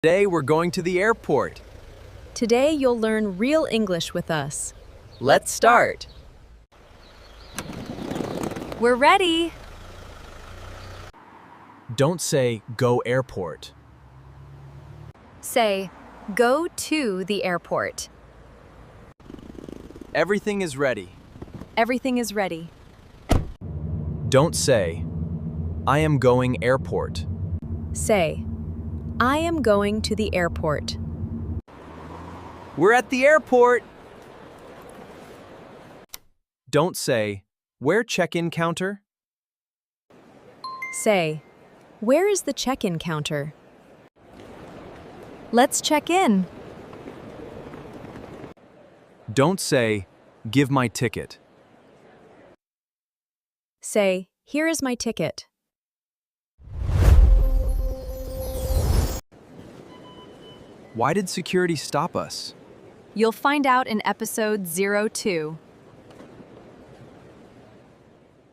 Today we're going to the airport. Today you'll learn real English with us. Let's start. We're ready. Don't say go airport. Say, go to the airport. Everything is ready. Everything is ready. Don't say I am going airport. Say, I am going to the airport. We're at the airport. Don't say where check-in counter. Say, where is the check-in counter? Let's check in. Don't say give my ticket. Say, here is my ticket. Why did security stop us? You'll find out in episode 02.